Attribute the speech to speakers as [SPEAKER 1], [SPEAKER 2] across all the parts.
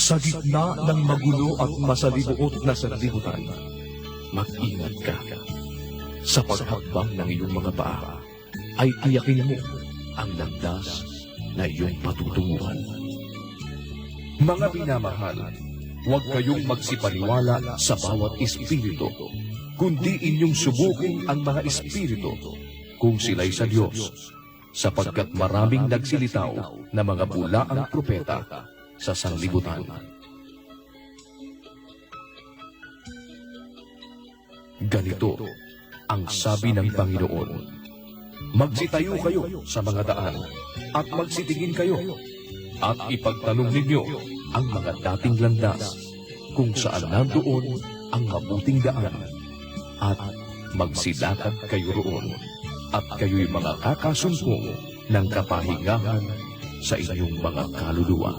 [SPEAKER 1] Sa gitna ng magulo at masalimuot na sanlibutan, mag-ingat ka. Sa paghakbang ng iyong mga paa, ay tiyakin mo ang landas na iyong patutunguhan. Mga minamahal, huwag kayong magsipaniwala sa bawat espiritu, kundi inyong subukin ang mga espiritu kung sila'y sa Diyos, sapagkat maraming nagsilitaw na mga bulaang propeta sa sanlibutan. Ganito ang sabi ng Panginoon: magsitayo kayo sa mga daan at magsitingin kayo at ipagtanong ninyo ang mga dating landas kung saan nandoon ang mabuting daan, at magsilakad kayo roon at kayo'y mga kakasumpong ng kapahingahan sa inyong mga kaluluwa.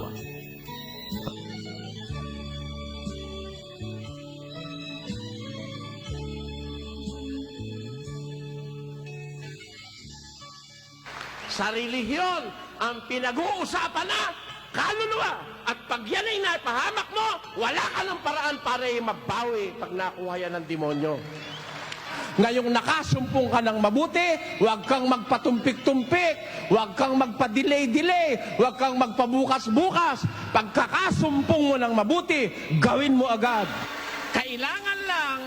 [SPEAKER 2] Sa relihiyon, ang pinag-uusapan na kaluluwa. At pag yan ay naipahamak mo, wala ka ng paraan para mabawi pag nakuha yan ng demonyo. Ngayong nakasumpong ka ng mabuti, huwag kang magpatumpik-tumpik, huwag kang magpa-delay-delay, huwag kang magpabukas-bukas. Pagkakasumpong mo ng mabuti, gawin mo agad. Kailangan lang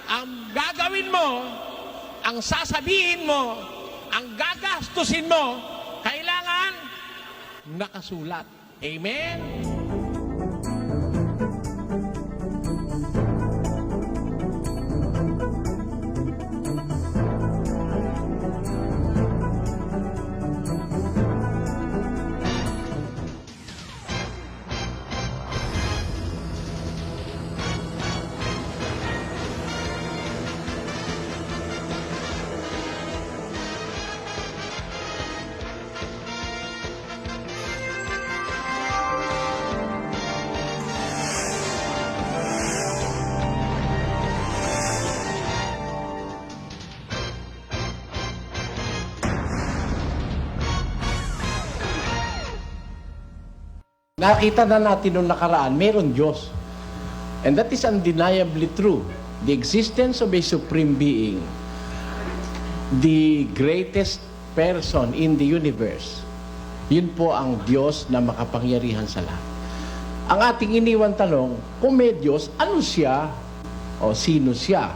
[SPEAKER 2] ang gagawin mo, ang sasabihin mo, ang gagastusin mo, kailangan nakasulat. Amen? Nakita na natin nung nakaraan, meron Diyos. And that is undeniably true. The existence of a supreme being, the greatest person in the universe, yun po ang Diyos na makapangyarihan sa lahat. Ang ating iniwan tanong, kung may Diyos, ano siya o sino siya?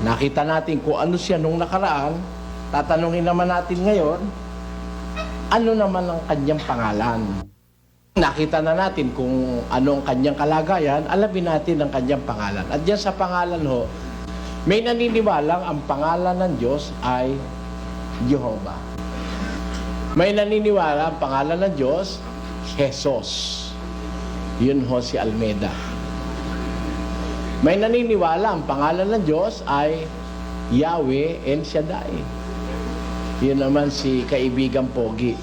[SPEAKER 2] Nakita natin kung ano siya nung nakaraan, tatanungin naman natin ngayon, ano naman ang kanyang pangalan? Nakita na natin kung anong kanyang kalagayan, alamin natin ang kanyang pangalan. At diyan sa pangalan ho, may naniniwalang ang pangalan ng Diyos ay Jehovah. May naniniwala ang pangalan ng Diyos, Jesus. Yun ho si Almeida. May naniniwala ang pangalan ng Diyos ay Yahweh El Shaddai. Yun naman si kaibigang Pogi.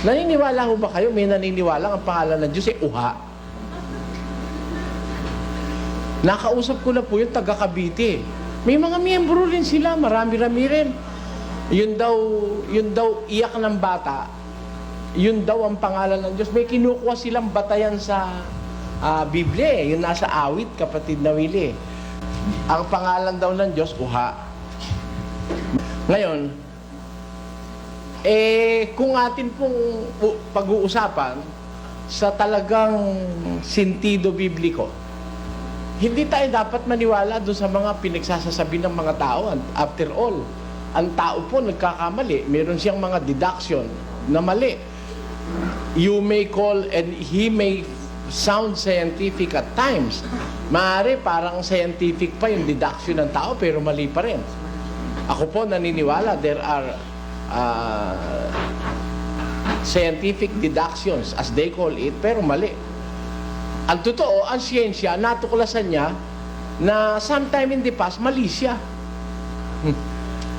[SPEAKER 2] Naniniwala ho ba kayo? May naniniwala ang pangalan ng Diyos ay Uha. Nakausap ko na po yung taga Cavite. May mga miyembro rin sila, marami-rami rin. Yun daw iyak ng bata. Yun daw ang pangalan ng Diyos. May kinukuha silang batayan sa Biblia. Yun nasa awit, kapatid na Willie. Ang pangalan daw ng Diyos, Uha. Ngayon, kung atin pong pag-uusapan sa talagang sentido bibliko, hindi tayo dapat maniwala doon sa mga pinagsasasabi ng mga tao. After all, ang tao po nagkakamali. Meron siyang mga deduction na mali. You may call and he may sound scientific at times. Maaari parang scientific pa yung deduction ng tao pero mali pa rin. Ako po naniniwala there are scientific deductions as they call it, pero mali. Ang totoo, ang siyensya, natuklasan niya na sometime in the past, mali siya.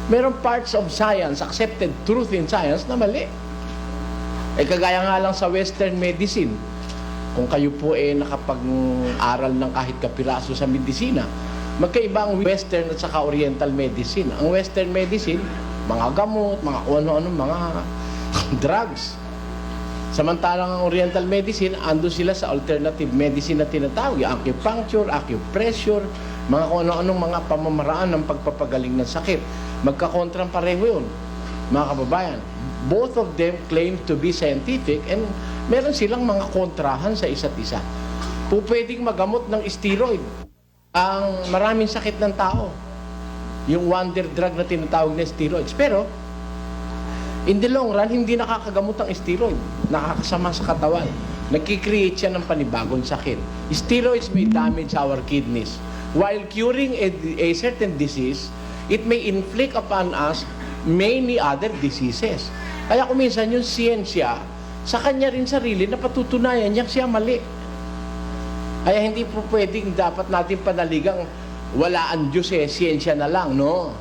[SPEAKER 2] Merong parts of science, accepted truth in science, na mali. Kagaya nga lang sa Western medicine, kung kayo po nakapag-aral ng kahit kapiraso sa medisina, magkaiba ang Western at saka Oriental medicine. Ang Western medicine, mga gamot, mga ano-ano, mga drugs. Samantalang ang Oriental medicine, ando sila sa alternative medicine na tinatawag, yung acupuncture, acupressure, mga kung ano-anong mga pamamaraan ng pagpapagaling ng sakit. Magkakontrang pareho yun, mga kababayan. Both of them claim to be scientific and meron silang mga kontrahan sa isa't isa. Pwedeng magamot ng steroid ang maraming sakit ng tao. Yung wonder drug na tinatawag na steroids. Pero, in the long run, hindi nakakagamot ang steroid. Nakakasama sa katawan. Nagkikreate siya ng panibagong sakit. Steroids may damage our kidneys. While curing a certain disease, it may inflict upon us many other diseases. Kaya kung minsan yung siyensya, sa kanya rin sarili na patutunayan niya siya mali. Kaya hindi po pwedeng dapat natin panaligang wala ang Diyos siyensya na lang, no?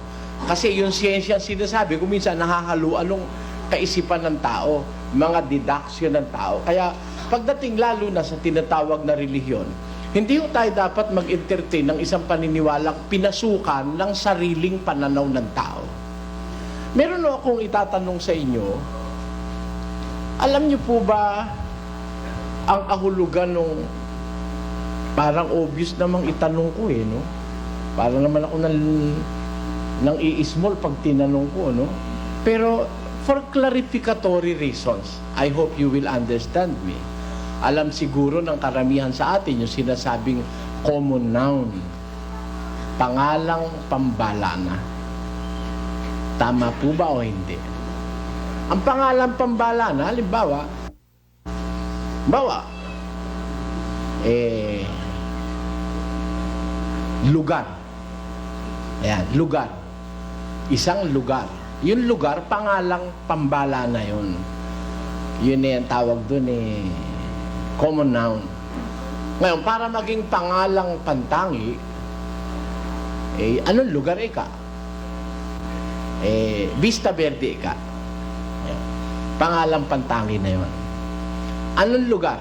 [SPEAKER 2] Kasi yung siyensya sinasabi, kung minsan nahahaluan ng kaisipan ng tao, mga deduction ng tao. Kaya pagdating lalo na sa tinatawag na relihiyon, hindi po tayo dapat mag-entertain ng isang paniniwalang pinasukan ng sariling pananaw ng tao. Meron akong itatanong sa inyo, alam niyo po ba ang kahulugan nung parang obvious namang itanong ko no? Parang naman ako nang i-small pag tinanong ko, no? Pero for clarificatory reasons, I hope you will understand me. Alam siguro ng karamihan sa atin yung sinasabing common noun, pangalang pambalana. Tama po ba o hindi? Ang pangalang pambalana, halimbawa, lugar. Ayan, lugar. Isang lugar. Yung lugar, pangalang pambalana yun. Yun yung tawag dun common noun. Ngayon, para maging pangalang pantangi, anong lugar ika? Vista Verde ika. Ayan. Pangalang pantangi na yun. Anong lugar?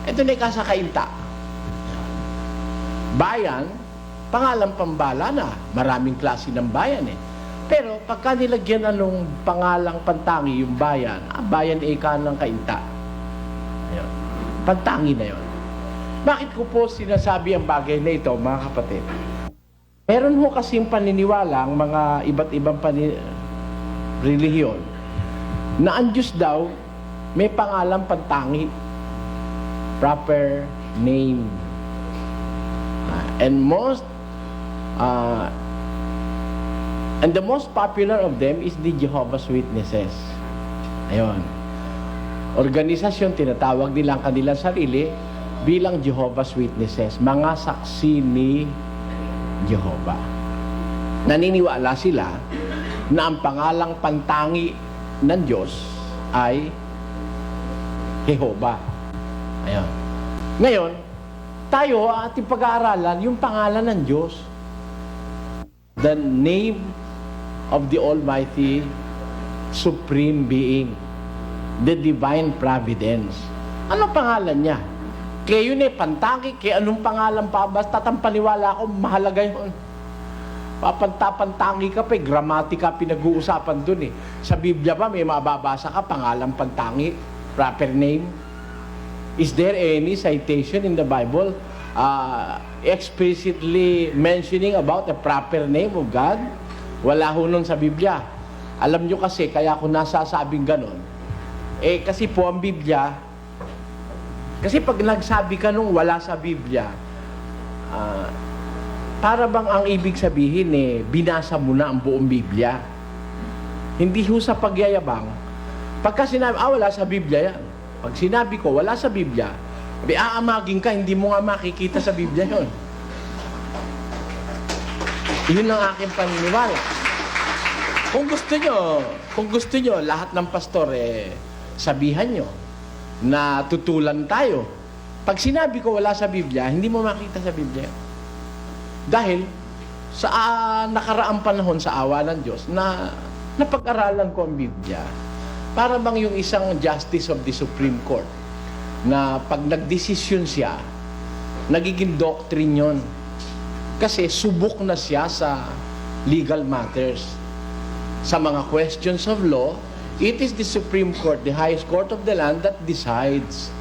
[SPEAKER 2] Ito na ika sa Kainta. Bayan, pangalang pambalana. Maraming klase ng bayan Pero pagka nilagyan anong pangalang pantangi yung bayan, bayan ika ng Kainta. Ayun. Pantangi na yun. Bakit ko po sinasabi ang bagay na ito, mga kapatid? Meron ho kasing paniniwala ang mga iba't ibang relihiyon na ang Diyos daw may pangalang pantangi, proper name. And the most popular of them is the Jehovah's Witnesses. Ayun. Organisasyon, tinatawag nila ang kanilang sarili bilang Jehovah's Witnesses, mga saksi ni Jehovah. Naniniwala sila na ang pangalang pantangi ng Diyos ay Jehovah. Ayun. Ngayon, tayo ating pag-aaralan yung pangalan ng Diyos. The name of the Almighty Supreme Being, the Divine Providence. Ano pangalan niya? Kaya yun pantangi, kaya anong pangalan pa? Basta paniwala ako, mahalaga yun. Papantapantangi ka pa, gramatika pinag-uusapan dun Sa Biblia pa, may mababasa ka, pangalan pantangi, proper name. Is there any citation in the Bible explicitly mentioning about the proper name of God? Wala ho nun sa Biblia. Alam nyo kasi, kaya ako nasasabing ganon. Kasi po ang Biblia, kasi pag nagsabi ka nung wala sa Biblia, para bang ang ibig sabihin binasa mo na ang buong Biblia. Hindi ho sa pagyayabang. Pagka sinabi, wala sa Biblia yan. Pag sinabi ko, wala sa Biblia, aamagin ka, hindi mo nga makikita sa Biblia yun. Yun ang aking paniniwala. Kung gusto nyo, lahat ng pastor, sabihan nyo na tutulan tayo. Pag sinabi ko wala sa Biblia, hindi mo makita sa Biblia. Dahil sa nakaraang panahon sa awa ng Diyos na napag-aralan ko ang Biblia, para bang yung isang justice of the Supreme Court na pag nagdesisyon siya, nagiging doctrine yun. Kasi subok na siya sa legal matters. Sa mga questions of law, It is the Supreme Court, the highest court of the land, that decides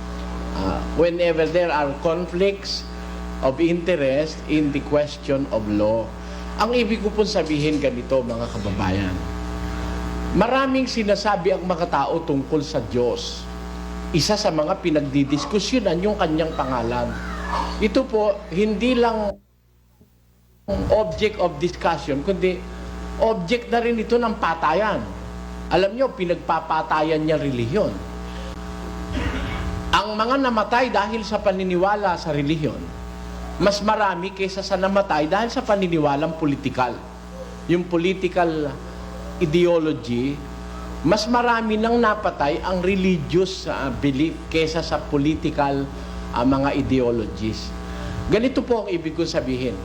[SPEAKER 2] whenever there are conflicts of interest in the question of law. Ang ibig ko pong sabihin ganito, mga kababayan. Maraming sinasabi ang mga tao tungkol sa Diyos. Isa sa mga pinagdidiskusyonan yung kanyang pangalan. Ito po, hindi lang object of discussion, kundi object na rin ito ng patayan. Alam nyo, pinagpapatayan niya relihiyon. Ang mga namatay dahil sa paniniwala sa relihiyon, mas marami kaysa sa namatay dahil sa paniniwalang politikal. Yung political ideology, mas marami nang napatay ang religious belief kaysa sa political mga ideologies. Ganito po ang ibig ko sabihin.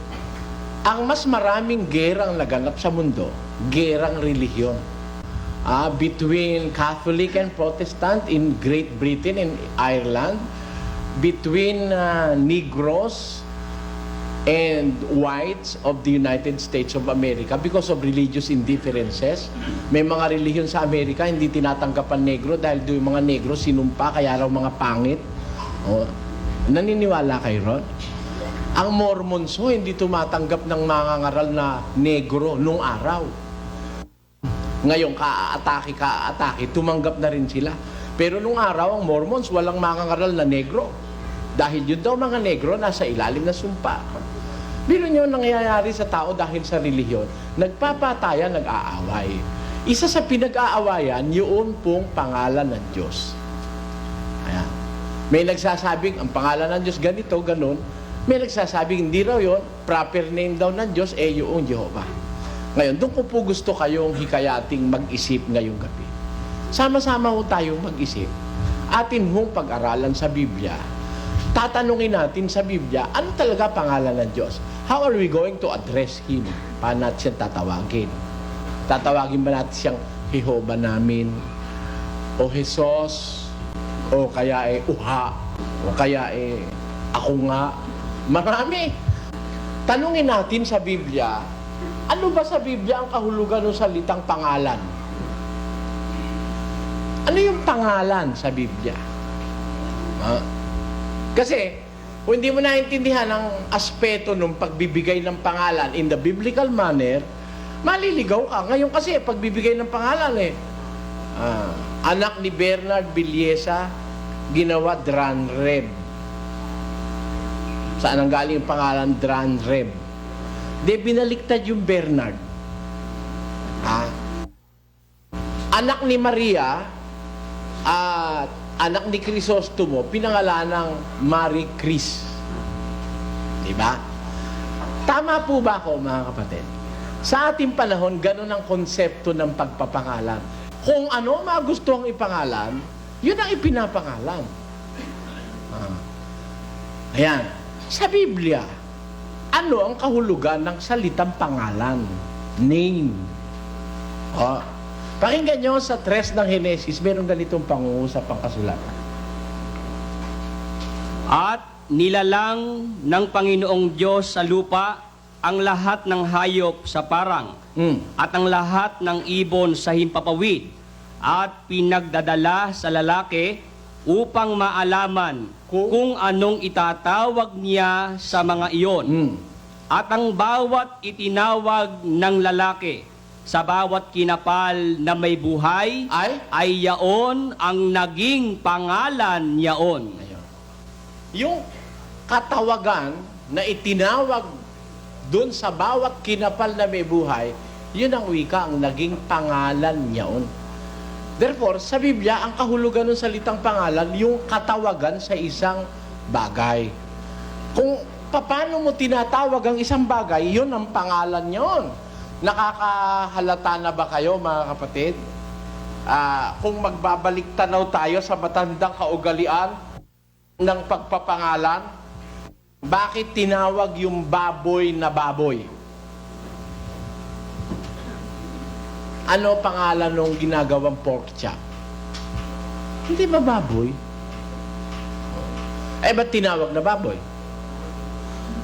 [SPEAKER 2] Ang mas maraming gerang naganap sa mundo, gerang relihiyon. Between Catholic and Protestant in Great Britain and Ireland, between Negroes and whites of the United States of America because of religious indifferences. May mga relihiyon sa Amerika hindi tinatanggap ang negro dahil doon yung mga negro sinumpa kaya raw mga pangit. Naniniwala kayo ron? Ang Mormons hindi tumatanggap ng mga ngaral na negro nung araw. Ngayon, ka-atake, tumanggap na rin sila. Pero nung araw, ang Mormons walang mga ngaral na negro. Dahil yun daw mga negro nasa ilalim na sumpa. Biro nyo nangyayari sa tao dahil sa relihiyon, nagpapatayan, nag-aaway. Isa sa pinag-aawayan, yun pong pangalan ng Diyos. Ayan. May nagsasabing, ang pangalan ng Diyos ganito, ganun. May nagsasabing, hindi raw yun, proper name daw ng Diyos, yung Jehovah. Ngayon, doon ko po gusto kayong hikayating mag-isip ngayong gabi. Sama-sama ho tayong mag-isip. Atin hong pag-aralan sa Biblia. Tatanungin natin sa Biblia, ano talaga pangalan ng Diyos? How are we going to address Him? Paano natin siya tatawagin? Tatawagin ba natin siyang Jehovah namin? O Jesus? O kaya Uha? O kaya ako nga? Marami. Tanungin natin sa Biblia, ano ba sa Biblia ang kahulugan ng salitang pangalan? Ano yung pangalan sa Biblia? Kasi, kung hindi mo naintindihan ang aspeto ng pagbibigay ng pangalan in the biblical manner, maliligaw ka. Ngayon kasi, pagbibigay ng pangalan anak ni Bernard Villesa, ginawa Dranreb. Saan ang galing yung pangalan Dranreb? Binaliktad yung Bernard. Anak ni Maria, anak ni Crisostomo, pinangalan ng Marie Chris. Diba? Tama po ba ako, mga kapatid? Sa ating panahon, ganun ang konsepto ng pagpapangalan. Kung ano magustuhang ipangalan, yun ang ipinapangalan. Ayan. Sa Biblia, ano ang kahulugan ng salitang pangalan? Name. Pakinggan nyo sa 3 ng Henesis, meron ganitong pangungusapang kasulatan.
[SPEAKER 3] At nilalang ng Panginoong Diyos sa lupa ang lahat ng hayop sa parang at ang lahat ng ibon sa himpapawid at pinagdadala sa lalaki upang maalaman kung anong itatawag niya sa mga iyon. At ang bawat itinawag ng lalaki sa bawat kinapal na may buhay ay yaon ang naging pangalan yaon.
[SPEAKER 2] Yung katawagan na itinawag dun sa bawat kinapal na may buhay, yun ang wika, ang naging pangalan yaon. Therefore, sa Biblia, ang kahulugan ng salitang pangalan, yung katawagan sa isang bagay. Kung paano mo tinatawag ang isang bagay, yun ang pangalan yun. Nakakahalata na ba kayo, mga kapatid? Kung magbabalik tanaw tayo sa matandang kaugalian ng pagpapangalan, bakit tinawag yung baboy na baboy? Ano pangalan ng ginagawang pork chop? Hindi ba baboy? Ba't tinawag na baboy?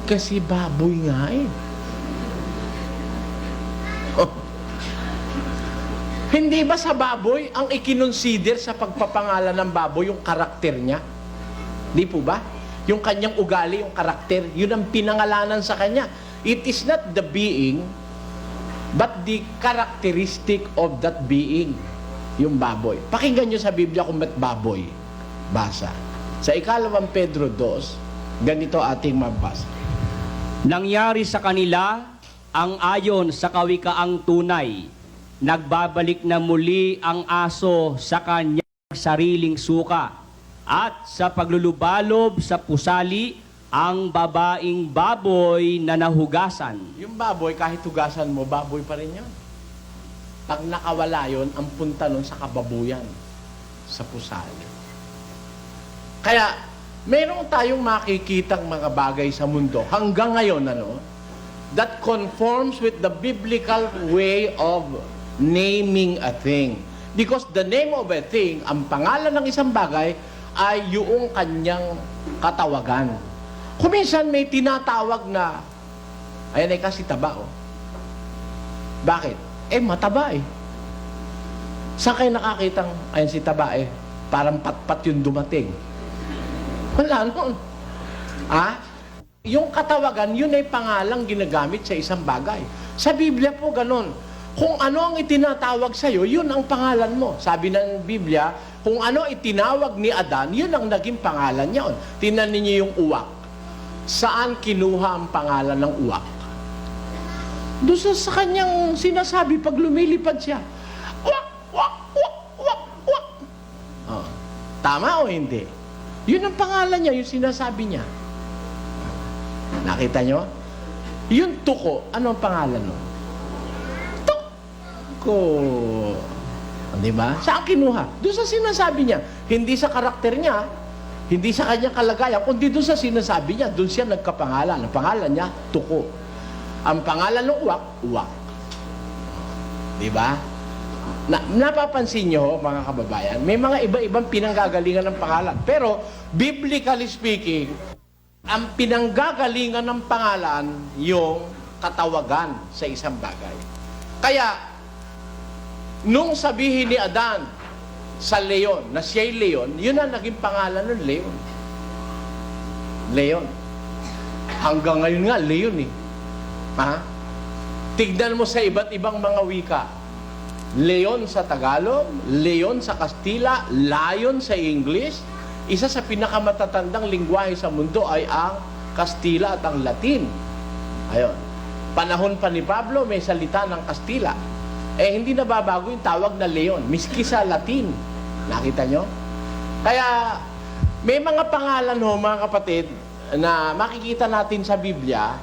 [SPEAKER 2] Kasi baboy nga Hindi ba sa baboy ang ikinonsider sa pagpapangalan ng baboy yung karakter niya? Di po ba? Yung kanyang ugali, yung karakter, yun ang pinangalanan sa kanya. It is not the being, but the characteristic of that being, yung baboy. Pakinggan nyo sa Biblia kung ba't baboy. Basa. Sa 2 Pedro 2, ganito ating mabasa.
[SPEAKER 3] Nangyari sa kanila ang ayon sa kawikaang tunay. Nagbabalik na muli ang aso sa kanyang sariling suka. At sa paglulubalob sa pusali, ang babaing baboy na nahugasan.
[SPEAKER 2] Yung baboy, kahit hugasan mo, baboy pa rin yun. Pag nakawala yun, ang punta nun sa kababuyan, sa pusali. Kaya, meron tayong makikitang mga bagay sa mundo hanggang ngayon, that conforms with the biblical way of naming a thing. Because the name of a thing, ang pangalan ng isang bagay, ay yung kanyang katawagan. Kuminsan may tinatawag na, ayan ay kasi taba, oh. Bakit? Mataba eh. Saan kayo nakakitang, ayan si taba eh, parang patpat yung dumating? Wala nun. Yung katawagan, yun ay pangalang ginagamit sa isang bagay. Sa Biblia po ganun. Kung ano ang itinatawag sa'yo, yun ang pangalan mo. Sabi ng Biblia, kung ano itinawag ni Adan, yun ang naging pangalan niya. Tingnan ninyo yung uwak. Saan kinuha ang pangalan ng uwak? Doon sa kanyang sinasabi pag lumilipad siya. Uwak, uwak, uwak, uwak, uwak. Tama o hindi? Yun ang pangalan niya, yung sinasabi niya. Nakita nyo? Yung tuko, ano ang pangalan nun? Tuko. Di ba? Saan kinuha? Doon sa sinasabi niya. Hindi sa karakter niya, hindi sa kanyang kalagayan, kundi doon sa sinasabi niya, doon siya nagkapangalan. Ang pangalan niya, tuko. Ang pangalan ng uwak, uwak. Di ba? Napapansin nyo, mga kababayan, may mga iba-ibang pinanggagalingan ng pangalan. Pero, biblically speaking, ang pinanggagalingan ng pangalan, yung katawagan sa isang bagay. Kaya, nung sabihin ni Adan sa leon, na siya'y leon, yun ang naging pangalan ng leon. Leon. Hanggang ngayon nga, leon eh. Tignan mo sa iba't ibang mga wika. Leon sa Tagalog, leon sa Kastila, lion sa English. Isa sa pinakamatatandang lingwahe sa mundo ay ang Kastila at ang Latin. Ayon. Panahon pa ni Pablo, may salita ng Kastila. Hindi nababago yung tawag na leon, miski sa Latin. Nakita nyo? Kaya, may mga pangalan mga kapatid, na makikita natin sa Biblia,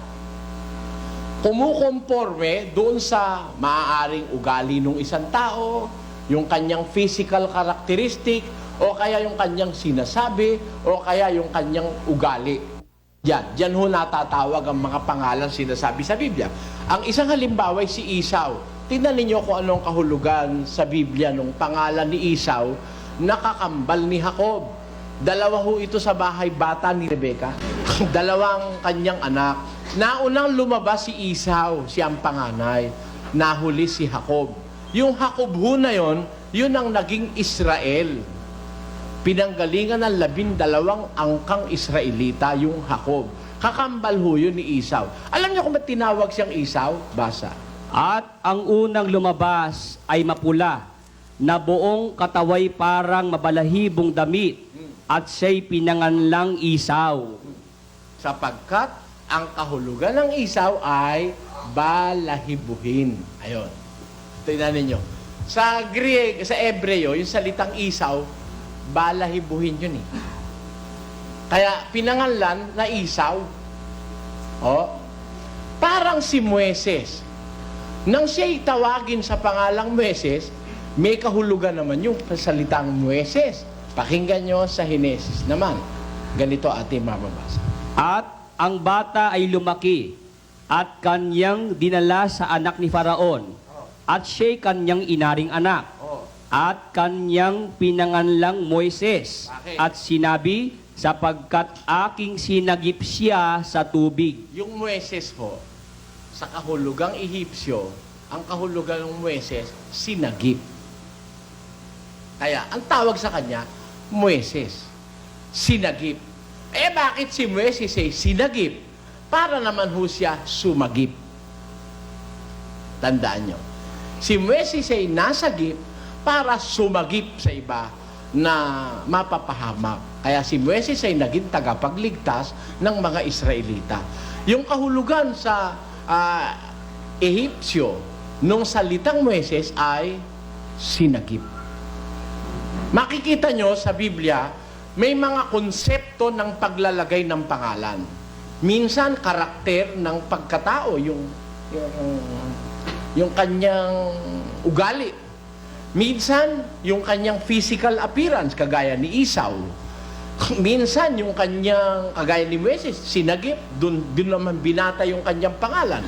[SPEAKER 2] kumukonforme doon sa maaaring ugali ng isang tao, yung kanyang physical characteristic, o kaya yung kanyang sinasabi, o kaya yung kanyang ugali. Diyan ho natatawag ang mga pangalan sinasabi sa Biblia. Ang isang halimbawa ay si Esau. Tingnan ninyo kung anong kahulugan sa Biblia nung pangalan ni Esau, nakakambal ni Jacob. Dalawa ho ito sa bahay bata ni Rebecca. Dalawang kanyang anak. Naunang lumabas si Esau, siyang panganay. Nahuli si Jacob. Yung Jacob ho na yon, yun ang naging Israel. Pinanggalingan ng 12 angkang Israelita, yung Jacob. Kakambal ho yun ni Esau. Alam niyo kung ba't tinawag siyang Esau? Basa.
[SPEAKER 3] At ang unang lumabas ay mapula, na buong kataway parang mabalahibong damit, at siya'y pinanganlang Esau.
[SPEAKER 2] Sapagkat ang kahulugan ng Esau ay balahibuhin. Ayon. Tingnan ninyo. Sa Greek, sa Hebreo, yung salitang Esau, balahibuhin yun eh. Kaya pinangalan na Esau. Parang si Moises. Nang siya'y tawagin sa pangalang Moises, may kahulugan naman yung salitang Moises. Pakinggan nyo sa Henesis naman. Ganito ating mababasa.
[SPEAKER 3] At ang bata ay lumaki, at kanyang dinala sa anak ni Faraon, at siya'y kanyang inaring anak, at kanyang pinanganlang Moises,
[SPEAKER 2] Bakit?
[SPEAKER 3] at sinabi, sapagkat aking sinagip siya sa tubig.
[SPEAKER 2] Yung Moises po, sa kahulugang Ehipsyo, ang kahulugan ng Moises, sinagip. Kaya, ang tawag sa kanya, Moises. Sinagip. Bakit si Moises ay sinagip? Para naman ho siya sumagip. Tandaan nyo. Si Moises ay nasagip para sumagip sa iba na mapapahamak. Kaya si Moises ay naging tagapagligtas ng mga Israelita. Yung kahulugan sa Ehipsyo nung salitang Moises ay sinagip. Makikita nyo sa Biblia, may mga konsepto ng paglalagay ng pangalan. Minsan, karakter ng pagkatao, yung kanyang ugali. Minsan, yung kanyang physical appearance, kagaya ni Esau. Minsan, yung kanyang, kagaya ni Moises, sinagip, dun naman binata yung kanyang pangalan.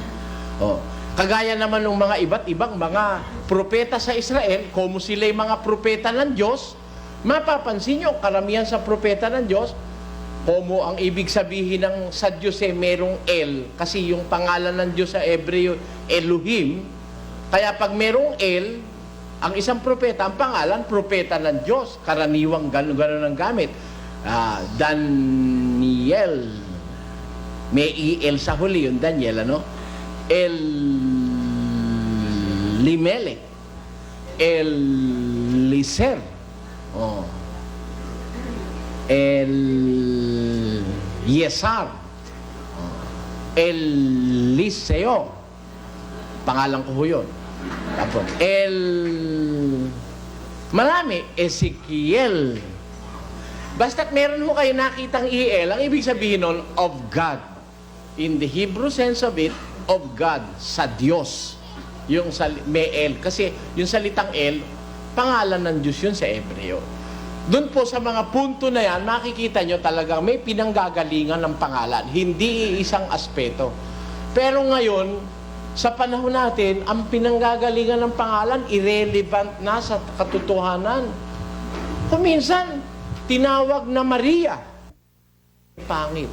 [SPEAKER 2] Kagaya naman ng mga iba't ibang mga propeta sa Israel, kung sila'y mga propeta ng Diyos, mapapansin nyo, karamihan sa propeta ng Diyos, kung ang ibig sabihin ng sa Diyos merong El, kasi yung pangalan ng Diyos sa Hebreo, Elohim, kaya pag merong El, ang isang propeta, ang pangalan, propeta ng Diyos, karaniwang gano'n ang gamit. Daniel, may El sa huli, yung Daniel, Elimelech, Eliser, Yesar, Eliseo, pangalan ko ho yun. Tapos, marami, Ezekiel. Basta't meron mo kayo nakitang ang ibig sabihin nun, of God. In the Hebrew sense of it, of God, sa Diyos. Yung may El. Kasi yung salitang El, pangalan ng Diyos yun sa Hebreo. Doon po sa mga punto na yan, makikita nyo talagang may pinanggagalingan ng pangalan. Hindi isang aspeto. Pero ngayon, sa panahon natin, ang pinanggagalingan ng pangalan, irrelevant na sa katotohanan. Kuminsan, tinawag na Maria. Pangit.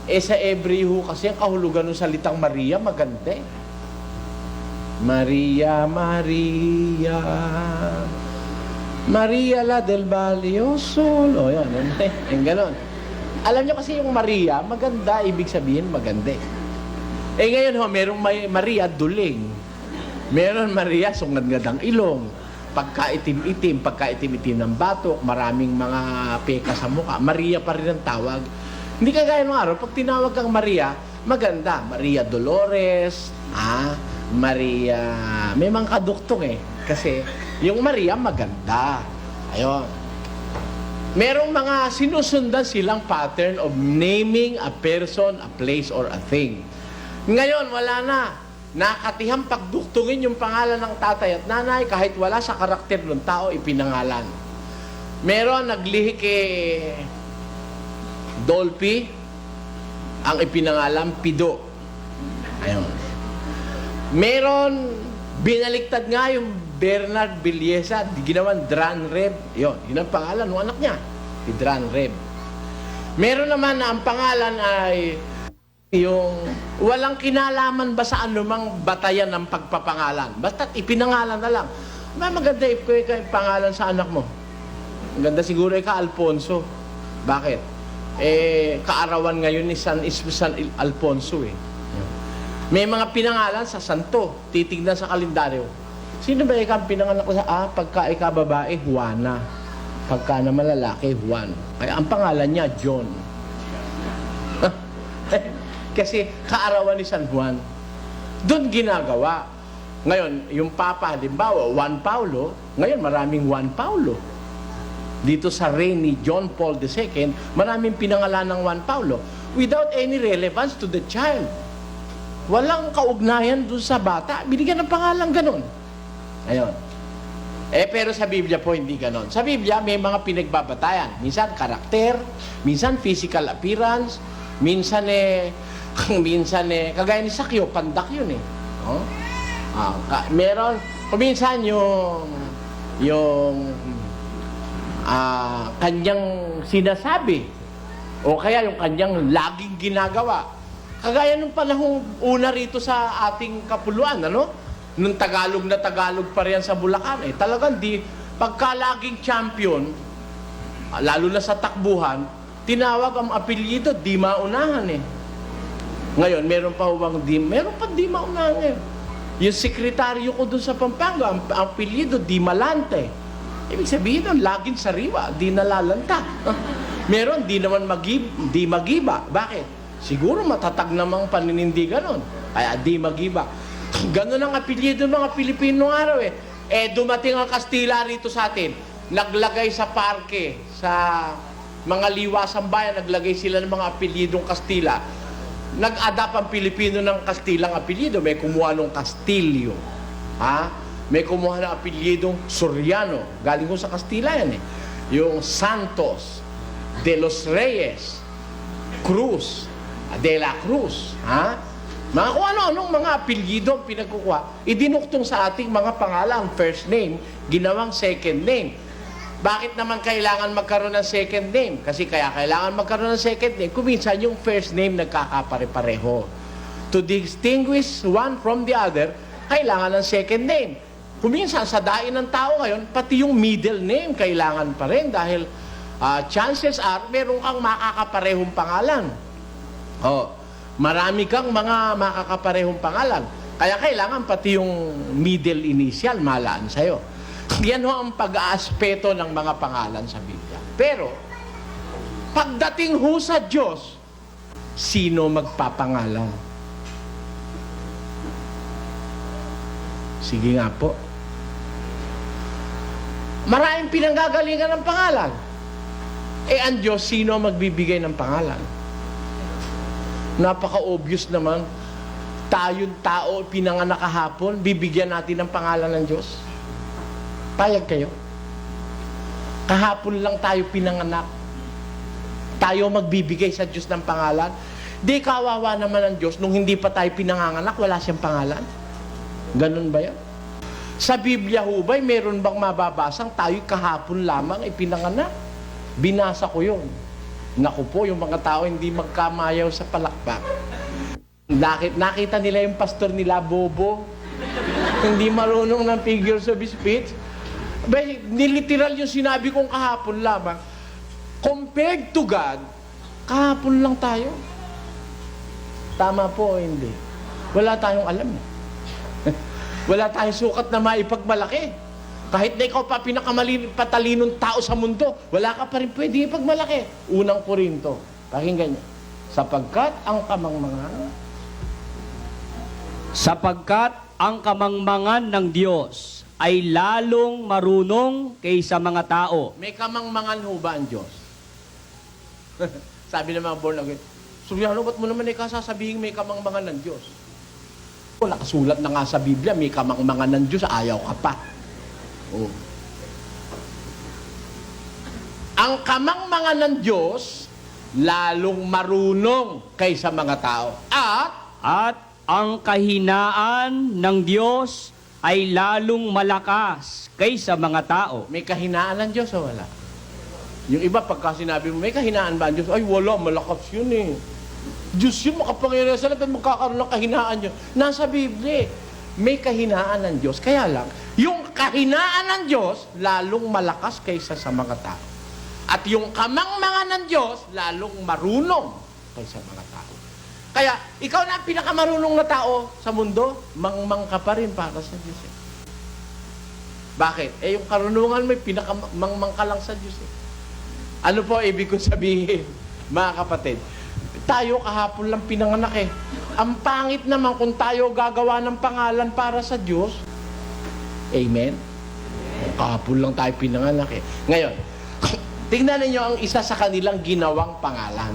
[SPEAKER 2] Sa Hebreo kasi, ang kahulugan ng salitang Maria, maganda eh. Maria, Maria, Maria la del Valioso. Yan, yung ganon. Alam nyo kasi yung Maria, maganda, ibig sabihin maganda eh. Ngayon merong Maria duling. Meron Maria sungad-ngad ang ilong. Pagka-itim-itim ng batok, maraming mga peka sa mukha. Maria pa rin ang tawag. Hindi kagaya ng araw, pag tinawag kang Maria, maganda. Maria Dolores, Maria, may mga kaduktong eh. Kasi yung Maria maganda. Ayun. Merong mga sinusundan silang pattern of naming a person, a place, or a thing. Ngayon, wala na. Nakatihang pagduktungin yung pangalan ng tatay at nanay kahit wala sa karakter ng tao ipinangalan. Meron naglihi kay Dolphy, ang ipinangalan Pido. Ayun. Meron, binaliktad nga yung Bernard Villesa, ginawan Dran Reb. Yun ang pangalan ng anak niya, si Dran Reb. Meron naman na ang pangalan ay yung walang kinalaman ba sa anumang batayan ng pagpapangalan. Basta't ipinangalan na lang. Maganda yung pangalan sa anak mo. Maganda siguro ka Alfonso. Bakit? Kaarawan ngayon ni San Alfonso eh. May mga pinangalan sa santo. Titignan sa kalendaryo. Sino ba ikaw pinangalan ko sa pagka ikaw babae, Juana. Pagka naman lalaki, Juan. Kaya ang pangalan niya, John. Kasi kaarawan ni San Juan. Doon ginagawa. Ngayon, yung Papa, halimbawa, Juan Paulo, ngayon maraming Juan Paulo. Dito sa reign ni John Paul II, maraming pinangalan ng Juan Paulo without any relevance to the child. Walang kaugnayan doon sa bata. Binigyan ng pangalan ganon. Ayun. Pero sa Biblia po, hindi ganon. Sa Biblia, may mga pinagbabatayan. Minsan, karakter. Minsan, physical appearance. Minsan, kagaya ni Sakyo, pandak yun eh. Meron, kuminsan yung kanyang sinasabi o kaya yung kanyang laging ginagawa. Kagaya nung panahong una rito sa ating kapuluan, nung Tagalog na Tagalog pa rin sa Bulacan. Talagang pagka laging champion, lalo na sa takbuhan, tinawag ang apelyido, di maunahan Ngayon, meron pa di maunahan Yung sekretaryo ko dun sa Pampanga, ang apelyido, di malante. Ibig sabihin nun, laging sariwa, di nalalanta. Meron, di magiba. Bakit? Siguro matatag namang paninindigan nun. Kaya di magiba. Ganun ang apelyido ng mga Pilipino araw dumating ang Kastila rito sa atin. Naglagay sa parke, sa mga liwasang bayan, naglagay sila ng mga apelyidong Kastila. Nag-adapt ang Pilipino ng Kastilang apelyido. May kumuha ng Castillo. May kumuha ng apelyidong Soriano. Galing ko sa Kastila yan Yung Santos, De los Reyes, Cruz, De la Cruz. Mga kung ano-anong mga apelyido ang pinagkukuha, idinuktong sa ating mga pangalan, first name, ginawang second name. Bakit naman kailangan magkaroon ng second name? Kasi kaya kailangan magkaroon ng second name, kung minsan yung first name nagkakapare-pareho. To distinguish one from the other, kailangan ng second name. Kung minsan, sa daing ng tao ngayon, pati yung middle name kailangan pa rin dahil chances are, meron kang makakaparehong pangalan. Marami kang mga makakaparehong pangalan. Kaya kailangan pati yung middle initial malaan sa'yo. Yan ang pag-aaspeto ng mga pangalan sa Biblia. Pero, pagdating sa Diyos, sino magpapangalan? Sige nga po. Maraming pinanggagalingan ng pangalan. Ang Diyos, sino magbibigay ng pangalan? Napaka-obvious naman. Tayong tao, pinanganak kahapon, bibigyan natin ng pangalan ng Diyos. Payag kayo? Kahapon lang tayo pinanganak. Tayo magbibigay sa Diyos ng pangalan. Di kawawa naman ang Diyos nung hindi pa tayo pinanganganak, wala siyang pangalan. Ganun ba yan? Sa Biblia hubay, meron bang mababasang tayo kahapon lamang ipinanganak? Binasa ko yun. Naku po, yung mga tao hindi magkamayaw sa palakpak. Nakita nila yung pastor nila, bobo. Hindi marunong ng figures of speech. Niliteral yung sinabi kong kahapon lamang. Compared to God, kahapon lang tayo. Tama po o hindi? Wala tayong alam. Wala tayong sukat na maipagmalaki. Kahit na ikaw pa pinakapatalinong tao sa mundo, wala ka pa rin pwede ipagmalaki. Unang Korinto. Pakinggan niyo. Sapagkat ang kamangmangan ng Diyos ay lalong marunong kaysa mga tao. May kamangmangan ho ba ang Diyos? Sabi ng mga born again, Suryano, ba't mo naman sasabihin may kamangmangan ng Diyos? Nakasulat na nga sa Biblia, may kamangmangan ng Diyos, ayaw ka pa. Ang kamangmangan ng Diyos, lalong marunong kaysa mga tao. At ang kahinaan ng Diyos ay lalong malakas kaysa mga tao. May kahinaan ng Diyos o wala? Yung iba, pagka sinabi mo, may kahinaan ba ang Diyos? Ay, wala, malakas yun Diyos yun, makapangyarihan sa lahat at magkakaroon ng kahinaan niyo. Nasa Biblia, may kahinaan ng Diyos. Kaya lang, yung kahinaan ng Diyos, lalong malakas kaysa sa mga tao. At yung kamangmangan ng Diyos, lalong marunong kaysa mga tao. Kaya, ikaw na ang pinakamarunong na tao sa mundo, mangmang ka pa rin para sa Diyos. Bakit? Yung karunungan mo, pinakamangmang ka lang sa Diyos. Ano po ibig ko sabihin, mga kapatid? Tayo kahapon lang pinanganak Ang pangit naman kung tayo gagawa ng pangalan para sa Diyos. Amen? Kahapon lang tayo pinanganak Ngayon, tingnan ninyo ang isa sa kanilang ginawang pangalan.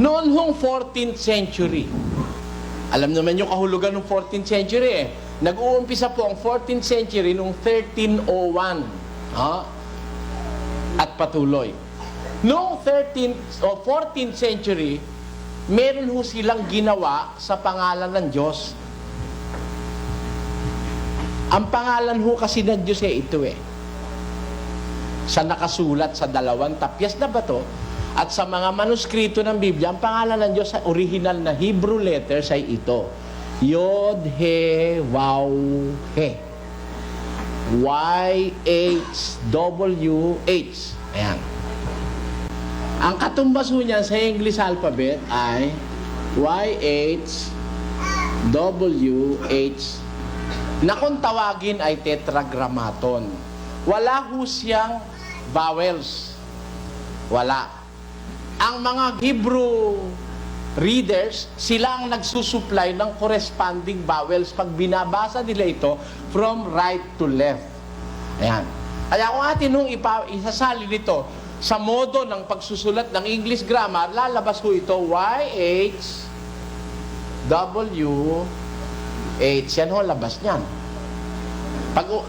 [SPEAKER 2] Noon hong 14th century, alam naman yung kahulugan ng 14th century Nag-uumpisa po ang 14th century noong 1301. At patuloy. Noong 13th o 14th century, meron ho silang ginawa sa pangalan ng Diyos. Ang pangalan ho kasi ng Diyos ito Sa nakasulat sa 2 tapyas na bato, At sa mga manuskrito ng Biblia, ang pangalan ng Diyos sa original na Hebrew letters ay ito. Yod, He, Waw, He. Y-H-W-H. Ayan. Ang katumbas ho niyan sa English alphabet ay Y-H-W-H na kung tawagin ay tetragrammaton. Wala ho siyang vowels. Wala. Ang mga Hebrew readers, sila ang nagsusupply ng corresponding vowels pag binabasa nila ito from right to left. Ayan. Kaya kung atin nung isasali nito sa modo ng pagsusulat ng English grammar, lalabas ko ito Y-H-W-H. Yan ho, labas niyan.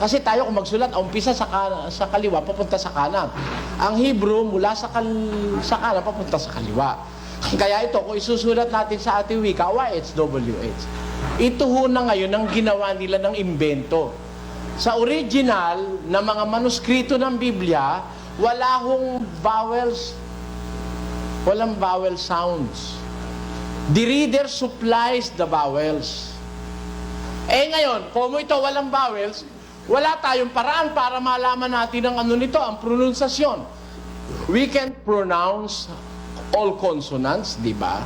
[SPEAKER 2] Kasi tayo kung magsulat, umpisa sa kaliwa, papunta sa kanan. Ang Hebrew, mula sa kanan, papunta sa kaliwa. Kaya ito, kung isusulat natin sa ating wika, YHWH. Ito ho na ngayon ang ginawa nila ng imbento. Sa original na mga manuskrito ng Biblia, wala hong vowels, walang vowel sounds. The reader supplies the vowels. Ngayon, kung ito walang vowels, wala tayong paraan para malaman natin ang ano nito, ang pronunciation. We can pronounce all consonants, di ba?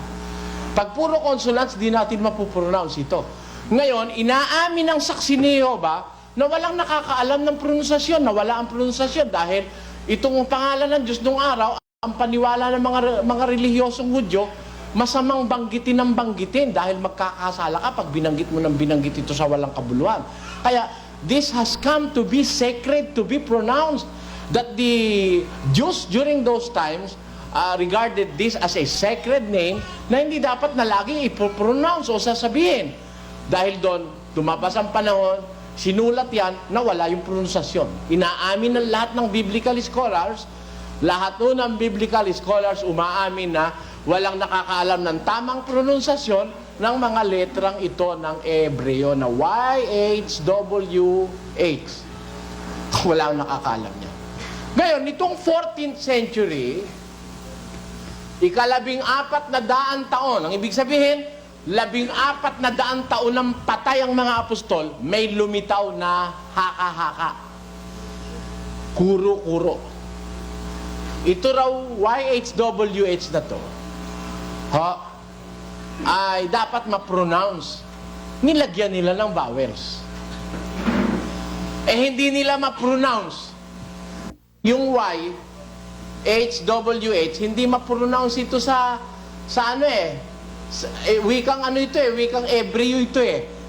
[SPEAKER 2] Pag puro consonants, di natin mapupronounce ito. Ngayon, inaamin ng saksi ni Jehovah na walang nakakaalam ng pronunciation, na wala ang pronunciation dahil itong pangalan ng Diyos nung araw, ang paniwala ng mga relihiyosong Hudyo, masamang banggitin ng banggitin dahil magkakasala ka pag binanggit mo ng binanggit ito sa walang kabuluhan. Kaya, this has come to be sacred, to be pronounced, that the Jews during those times regarded this as a sacred name na hindi dapat na laging ipronounce o sasabihin. Dahil doon, tumabas ang panahon, sinulat yan na wala yung pronunciation. Inaamin ng lahat ng biblical scholars, lahat ng biblical scholars umaamin na walang nakakaalam ng tamang pronunciation ng mga letrang ito ng Hebreo na Y-H-W-H. Wala akong nakakaalam niya. Ngayon, nitong 14th century, 1400 taon, ang ibig sabihin, 1400 taon ng patay ang mga apostol, may lumitaw na haka-haka. Kuro-kuro. Ito raw YHWH na to, ay dapat ma-pronounce. Nilagyan nila ng vowels. Hindi nila ma-pronounce yung Y, HWH, hindi ma-pronounce ito sa ano wikang ano ito wikang Hebreo ito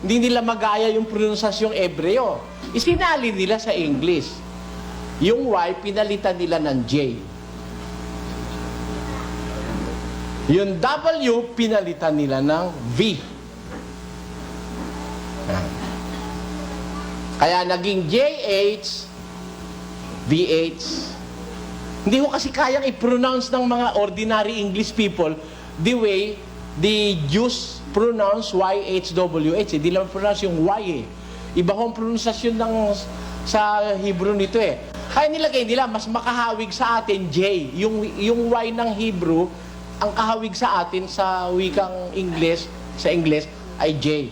[SPEAKER 2] Hindi nila magaya yung pronunsasyong Hebreo. Isinali nila sa English. Yung Y, pinalitan nila ng J. Yung W, pinalitan nila ng V. Kaya naging JH, VH. Hindi ko kasi kayang i-pronounce ng mga ordinary English people the way the Jews pronounce YHWH. Hindi lang pronounce yung Y Iba hong pronunciation sa Hebrew nito Kaya nilagay nila, mas makahawig sa atin J. Yung Y ng Hebrew, ang kahawig sa atin sa wikang English, sa English, ay J.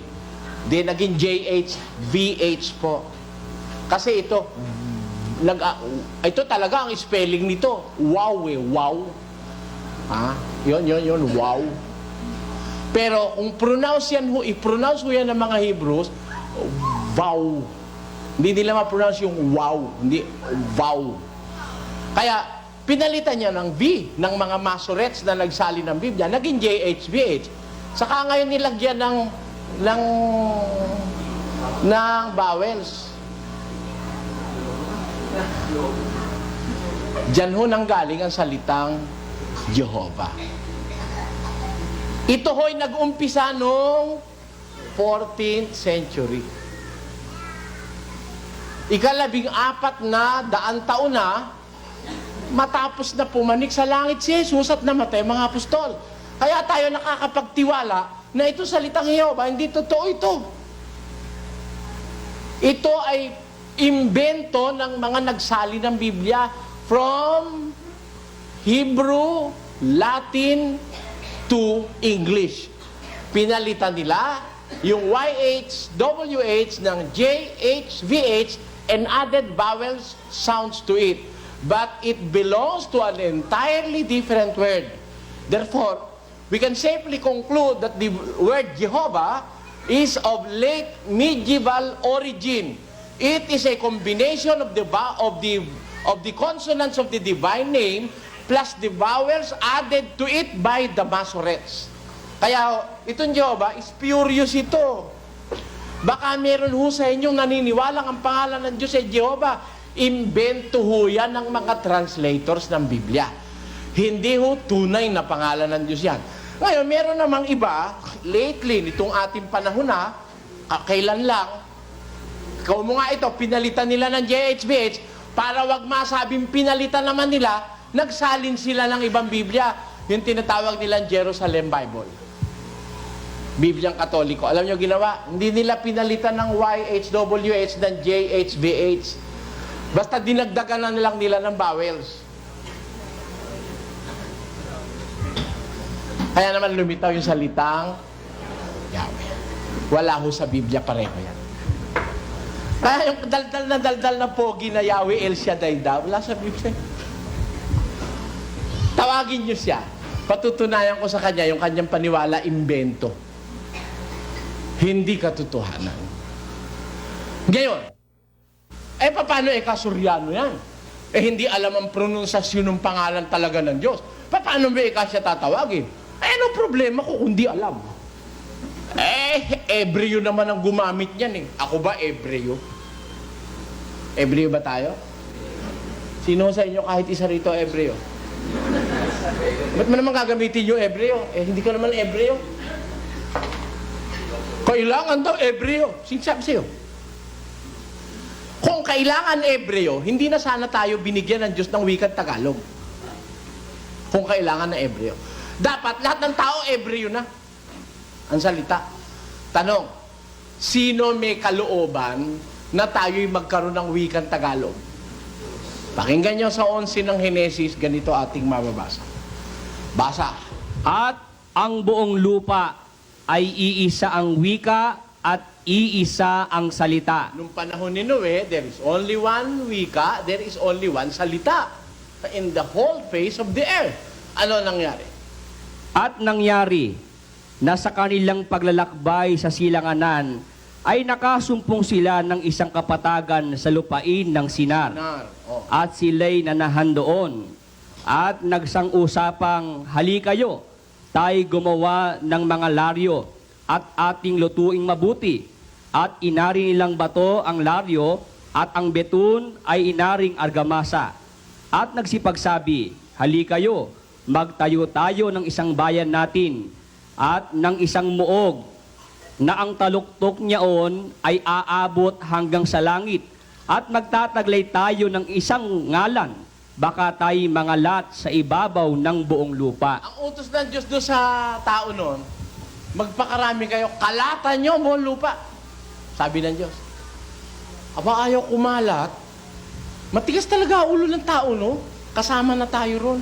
[SPEAKER 2] Then naging JH, VH po. Kasi ito talaga ang spelling nito. Wow wow. Yun, wow. Pero kung i-pronounce mo yan ng mga Hebrews, wow. Hindi nila ma-pronounce yung wow. Hindi, wow. Kaya, pinalitan niya ng V ng mga Masoretes na nagsali ng Biblia, naging JHVH. Saka ngayon nilagyan ng vowels. Diyan ho nanggaling ang salitang Jehovah. Ito ho'y nag-umpisa noong 14th century. 1400 na taon na, matapos na pumanik sa langit si Jesus at namatay mga apostol. Kaya tayo nakakapagtiwala na ito salitang Jehovah, hindi totoo ito. Ito ay imbento ng mga nagsali ng Biblia from Hebrew Latin to English. Pinalitan nila yung YH, WH ng JH, VH, and added vowel sounds to it. But it belongs to an entirely different word. Therefore, we can safely conclude that the word Jehovah is of late medieval origin. It is a combination of the consonants of the divine name plus the vowels added to it by the Masoretes. Kaya itong Jehovah is spurious ito. Baka meron ho sa inyong naniniwalang ang pangalan ng Diyos ay Jehovah. Imbento ho yan ng mga translators ng Biblia. Hindi ho tunay na pangalan ng Diyos yan. Ngayon, meron namang iba, lately, nitong ating panahon na, kailan lang, ikaw mo nga ito, pinalitan nila ng JHBH, para wag masabing pinalitan naman nila, nagsalin sila ng ibang Biblia, yung tinatawag nilang Jerusalem Bible. Bibliang Katoliko. Alam nyo ginawa? Hindi nila pinalitan ng YHWH ng JHBH. Basta dinagdagan na lang nila ng vowels. Kaya naman lumitaw yung salitang Yahweh. Wala ho sa Biblia pareho yan. Kaya yung daldal na pogi na Yahweh El Shaddai daw, wala sa Biblia. Tawagin niyo siya. Patutunayan ko sa kanya yung kanyang paniwala, imbento. Hindi katotohanan. Ngayon, paano kasuryano yan? Hindi alam ang pronunsasyon ng pangalan talaga ng Diyos. Paano ba siya tatawagin? No problema ko kung di alam. Ebreo naman ang gumamit niyan . Ako ba Ebreo? Ebreo ba tayo? Sino sa inyo kahit isa rito Ebreo? Ba't mo naman gagamitin yung Ebreo? Hindi ka naman Ebreo. Kailangan daw Ebreo. Sinasabi sa'yo. Kung kailangan Ebreo, hindi na sana tayo binigyan ng Diyos ng wikang Tagalog. Kung kailangan na Ebreo. Dapat lahat ng tao Ebreo na. Ang salita. Tanong, sino may kalooban na tayo'y magkaroon ng wikang Tagalog? Pakinggan nyo sa 11 ng Henesis, ganito ating mababasa. Basa.
[SPEAKER 3] At ang buong lupa ay iisa ang wika at iisa ang salita.
[SPEAKER 2] Nung panahon ni Noe, there is only one wika, there is only one salita in the whole face of the earth. Ano nangyari?
[SPEAKER 3] At nangyari na sa kanilang paglalakbay sa silanganan ay nakasumpong sila ng isang kapatagan sa lupain ng Sinar. At sila'y nanahan doon. At nagsang-usapang, halikayo, tayo gumawa ng mga laryo at ating lutuing mabuti. At inari nilang bato ang laryo at ang betun ay inaring argamasa. At nagsipagsabi, halikayo, magtayo tayo ng isang bayan natin at ng isang muog na ang taluktok niyaon ay aabot hanggang sa langit at magtataglay tayo ng isang ngalan, baka tayo mangalat sa ibabaw ng buong lupa.
[SPEAKER 2] Ang utos ng Diyos doon sa tao noon, magpakarami kayo, kalatan nyo buong lupa. Sabi ng Diyos. Aba, ayaw kumalat. Matigas talaga ang ulo ng tao, no? Kasama na tayo ron.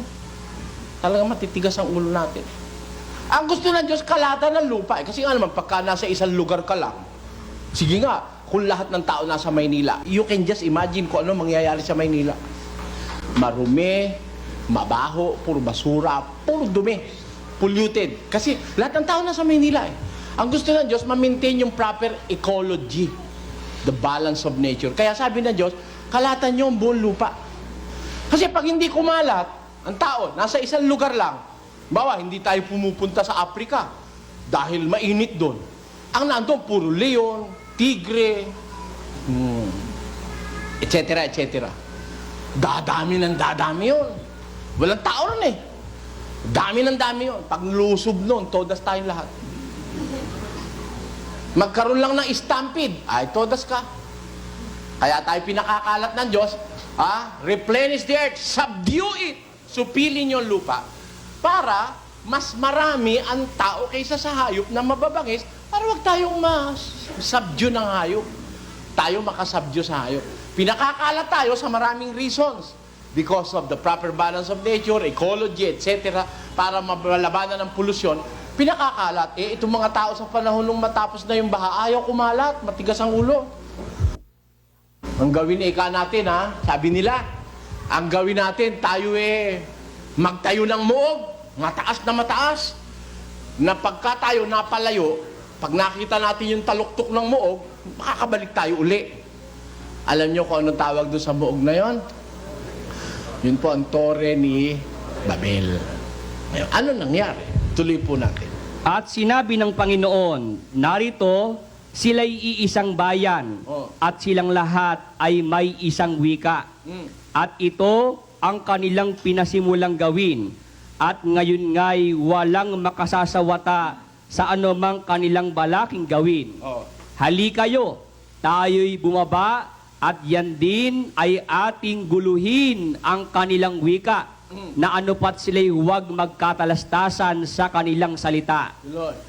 [SPEAKER 2] Talagang matitigas ang ulo natin. Ang gusto ng Diyos, kalatan ng lupa. Kasi nga naman, pagka nasa isang lugar ka lang, sige nga, kung lahat ng tao nasa Maynila, you can just imagine kung ano mangyayari sa Maynila. Marumi, mabaho, puro basura, puro dumi, polluted. Kasi lahat ng tao nasa Maynila . Ang gusto ng Diyos, ma-maintain yung proper ecology, the balance of nature. Kaya sabi ng Diyos, kalatan nyo ang buong lupa. Kasi pag hindi kumalat, ang tao, nasa isang lugar lang, bawa, hindi tayo pumupunta sa Africa dahil mainit doon. Ang nandun, puro leon, tigre, etc., etc. Dadami ng dadami yun. Walang tao ron . Dami ng dami yun. Pag lusob nun, todas tayong lahat. Magkaroon lang ng stampede, ay todas ka. Kaya tayo pinakakalat ng Diyos, replenish the earth, subdue it, supilin yung lupa, para mas marami ang tao kaysa sa hayop na mababangis, para wag tayong mas-subdue ng hayop. Tayo makasubdue sa hayop. Pinakakalat tayo sa maraming reasons. because of the proper balance of nature, ecology, etc., para mabalabanan ng polusyon, pinakakalat. Itong mga tao sa panahon nung matapos na yung baha, ayaw kumalat, matigas ang ulo. Ang gawin natin, ha? Sabi nila, ang gawin natin, tayo magtayo ng muog, mataas na mataas, na pagka tayo napalayo, pag nakita natin yung taluktok ng muog, makakabalik tayo uli. Alam nyo kung anong tawag doon sa muog na yon? Yun po ang Torre ni Babel. Ngayon, ano nangyari? Tuloy po natin.
[SPEAKER 3] At sinabi ng Panginoon, narito, sila'y iisang bayan, at silang lahat ay may isang wika. At ito ang kanilang pinasimulang gawin, at ngayon nga'y walang makasasawata sa anumang kanilang balaking gawin. Halikayo, tayo'y bumaba, at yan din ay ating guluhin ang kanilang wika, na anupat sila'y huwag magkatalastasan sa kanilang salita.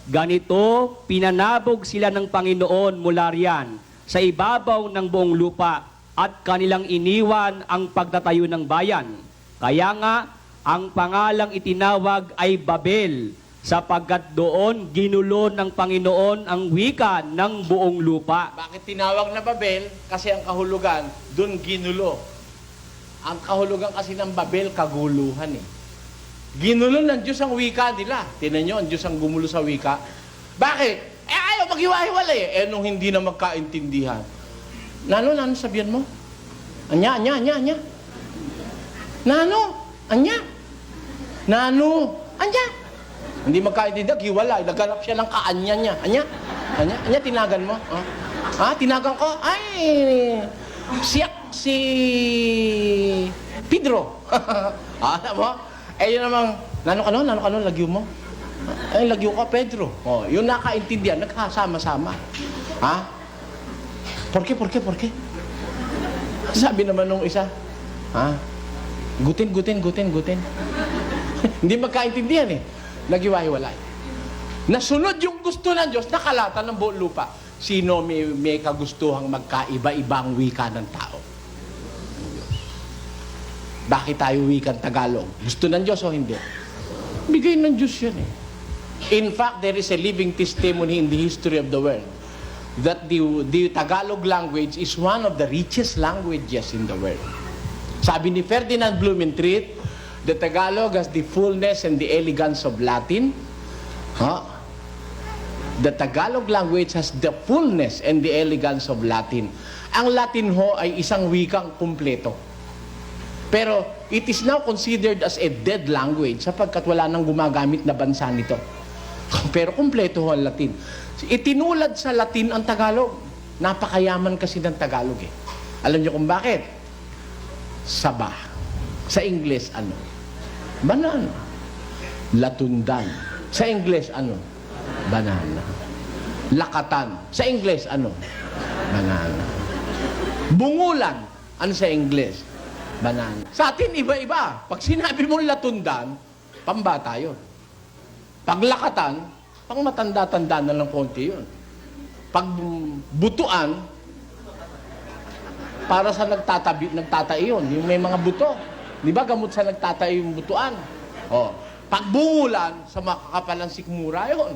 [SPEAKER 3] Ganito, pinanabog sila ng Panginoon mula riyan sa ibabaw ng buong lupa, at kanilang iniwan ang pagtatayo ng bayan. Kaya nga, ang pangalang itinawag ay Babel, sapagkat doon ginulo ng Panginoon ang wika ng buong lupa.
[SPEAKER 2] Bakit tinawag na Babel? Kasi ang kahulugan, dun ginulo. Ang kahulugan kasi ng Babel, kaguluhan Ginulo ng Diyos ang wika nila. Tinan nyo, ang Diyos ang gumulo sa wika. Bakit? Ayaw maghiwa-hiwalay. Nung hindi na magkaintindihan. Nano, sabihan mo? Anya. Nano, anya. Hindi magkaintindihan, hiwalay. Naghanap siya ng kaanya niya. Anya, tinagan mo? Tinagan ko? Ay, si Pedro. Alam mo? Yun namang, nano ka no, lagyo mo? Lagyo ka, Pedro. Yung nakaintindihan, nagkasama-sama. Por qué? Sabi naman nung isa, gutin. Hindi magkaintindihan Naghiwa-hiwalay. Nasunod yung gusto ng Diyos, nakalatan ng buong lupa. Sino may kagustuhang magkaiba-ibang wika ng tao? Bakit tayo wikang Tagalog? Gusto ng Diyos o hindi? Bigay ng Diyos yan In fact, there is a living testimony in the history of the world that the Tagalog language is one of the richest languages in the world. Sabi ni Ferdinand Blumentritt, the Tagalog has the fullness and the elegance of Latin. The Tagalog language has the fullness and the elegance of Latin. Ang Latin ay isang wikang kumpleto. Pero it is now considered as a dead language sapagkat wala nang gumagamit na bansa nito. Pero kumpleto ang Latin. Itinulad sa Latin ang Tagalog. Napakayaman kasi ng Tagalog Alam niyo kung bakit? Saba. Sa Ingles, Banana. Latundan. Sa Ingles, Banana. Lakatan. Sa Ingles, Banana. Bungulan. Sa Ingles? Banana. Sa atin, iba-iba. Pag sinabi mong latundan, pambata yun. Pag lakatan, pang matanda-tanda na lang konti yun. Pag butuan, para sa nagtatai yun. Yung may mga buto. Di ba gamot sa nagtatay yung butuan? Pag bungulan, sa makakapalang sikmura yun.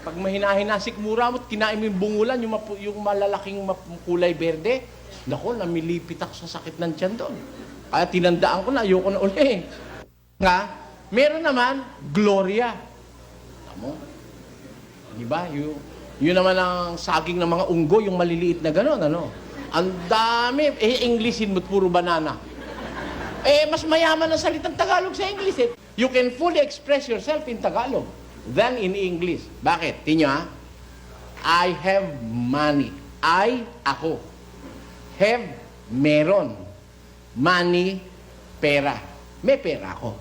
[SPEAKER 2] Pag mahina-hina sikmura mo, kinain mo yung bungulan, yung malalaking kulay berde, naku, namilipit ako sa sakit ng tiyan doon. Kaya tinandaan ko na, ayoko na uli. Meron naman, Gloria. Tamo? Di ba? Yun naman ang saging ng mga unggo, yung maliliit na gano'n, Ang dami, Englishin mo't puro banana. Mas mayaman ang salitang Tagalog sa English You can fully express yourself in Tagalog than in English. Bakit? Tingnan I have money. Ako. Have, meron. Money, pera. May pera ako.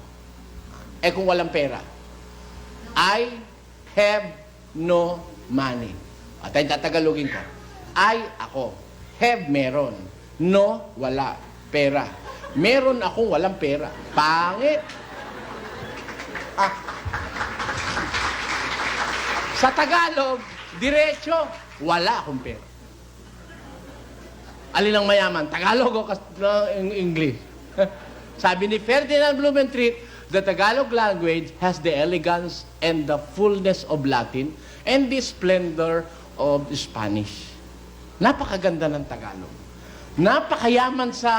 [SPEAKER 2] Kung walang pera. I have no money. At ay tatagalogin ko. Ako. Have, meron. No, wala. Pera. Meron akong walang pera. Pangit. Sa Tagalog, diretso, wala akong pera. Alin ang mayaman? Tagalog o English? Sabi ni Ferdinand Blumentritt, the Tagalog language has the elegance and the fullness of Latin and the splendor of Spanish. Napakaganda ng Tagalog. Napakayaman sa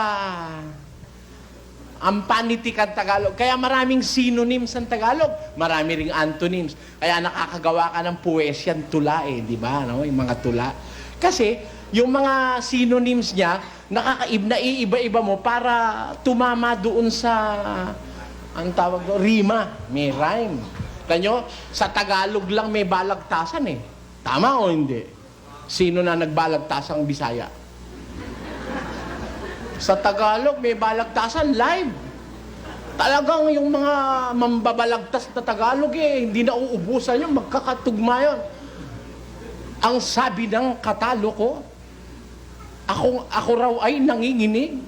[SPEAKER 2] ang panitikan Tagalog. Kaya maraming synonyms ang Tagalog. Marami ring antonyms. Kaya nakakagawa ka ng poesyan tula di ba? No? Yung mga tula. Kasi, yung mga synonyms niya, naiiba-iba mo para tumama doon sa, ang tawag doon, rima. May rhyme. Kanyo, sa Tagalog lang may balagtasan Tama o hindi? Sino na nagbalagtasang Bisaya? Sa Tagalog, may balagtasan live. Talagang yung mga mambabalagtas na Tagalog hindi na uubusan yun, magkakatugma yun. Ang sabi ng katalo ko, ako raw ay nanginginig.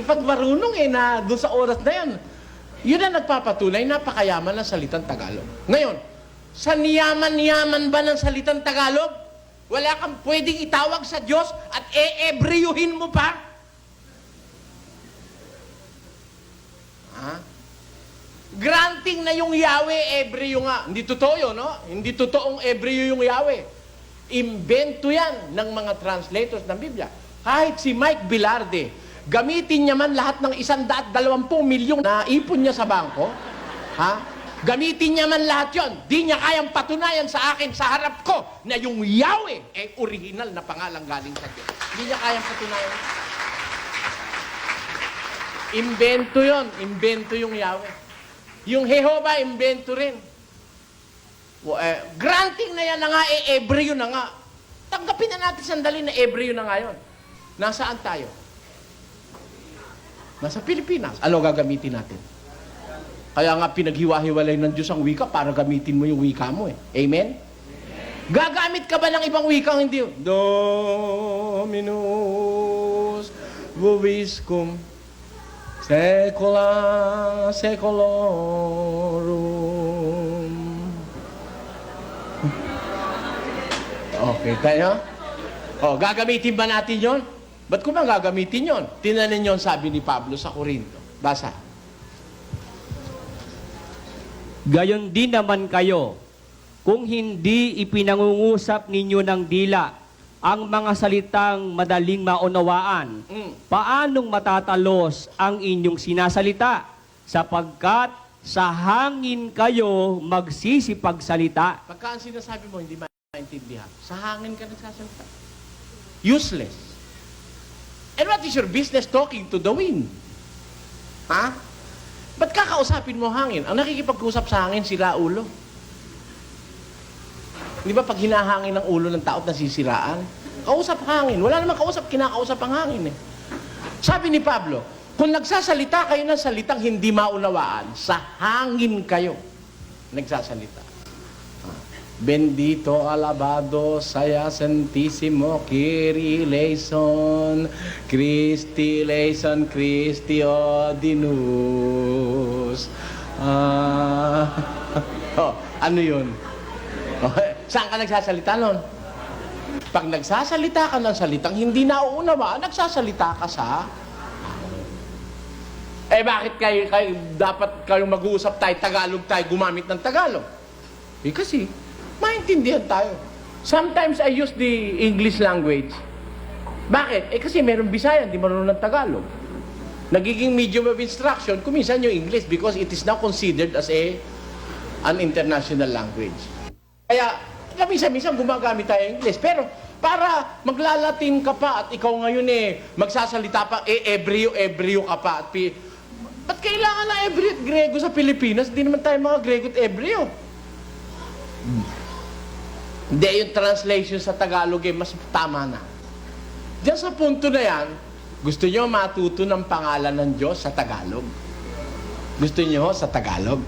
[SPEAKER 2] Pag marunong na doon sa oras na yun, yun ang nagpapatunay, napakayaman ng salitang Tagalog. Ngayon, sa niyaman-niyaman ba ng salitang Tagalog? Wala kang pwedeng itawag sa Diyos at e-ebreyuhin mo pa? Granting na yung Yahweh, Ebreyo nga. Hindi totoo yun, no? Hindi totoong Ebreyo yung Yahweh. Imbento yan ng mga translators ng Biblia. Kahit si Mike Bilarde, gamitin niya man lahat ng 120 milyong na ipon niya sa bangko, gamitin niya man lahat yon, di niya kayang patunayan sa akin, sa harap ko, na yung Yahweh ay original na pangalang galing sa Diyos. Di niya kayang patunayan. Imbento yon, imbento yung Yahweh. Yung Jehovah, imbento rin. Granting na yan na nga, Ebreo na nga. Tanggapin na natin sandali na Ebreo na nga yun. Nasaan tayo? Nasa Pilipinas. Ano gagamitin natin? Kaya nga pinaghiwa-hiwalay ng Diyos ang wika para gamitin mo yung wika mo Amen? Gagamit ka ba ng ibang wika? Hindi. Dominus vobiscum secula secolorum. Okay, tayo? Gagamitin ba natin yon? Ba't ko ba gagamitin yon? Tinanin yon sabi ni Pablo sa Corinto. Basa.
[SPEAKER 3] Gayon din naman kayo, kung hindi ipinangungusap ninyo ng dila ang mga salitang madaling maunawaan, paanong matatalos ang inyong sinasalita? Sapagkat sa hangin kayo magsisipagsalita.
[SPEAKER 2] Pagka ang sinasabi mo hindi maintindihan, sa hangin ka nagsasalita. Useless. And what is your business talking to the wind? Ba't kakausapin mo hangin? Ang nakikipag-usap sa hangin, sira ulo. Di ba pag hinahangin ng ulo ng tao at nasisiraan? Kausap hangin. Wala namang kausap, kinakausap ang hangin Sabi ni Pablo, kung nagsasalita kayo ng salitang hindi maunawaan, sa hangin kayo nagsasalita. Bendito, alabado, saya, santísimo, Kyrie eleison, Christi eleison, Christi ordinus. Ano yun? Saan ka nagsasalita nun? Pag nagsasalita ka ng salitang hindi nauunawaan, nagsasalita ka sa bakit kayo dapat kayong mag-uusap tayo, Tagalog tayo, gumamit ng Tagalog? Kasi maintindihan tayo. Sometimes I use the English language. Bakit? Kasi meron Bisaya, hindi marunong ng Tagalog. Nagiging medium of instruction, kuminsan yung English because it is now considered as an international language. Kaya, minsan gumagamit tayo ng English. Pero, para maglalatin ka pa at ikaw ngayon magsasalita pa, Ebreo ka pa. At ba't kailangan na Ebreo at Grego sa Pilipinas? Hindi naman tayo mga Grego at Ebreo. Hindi, yung translation sa Tagalog mas tama na. Diyan sa punto na yan, gusto nyo matuto ng pangalan ng Diyos sa Tagalog? Gusto nyo sa Tagalog?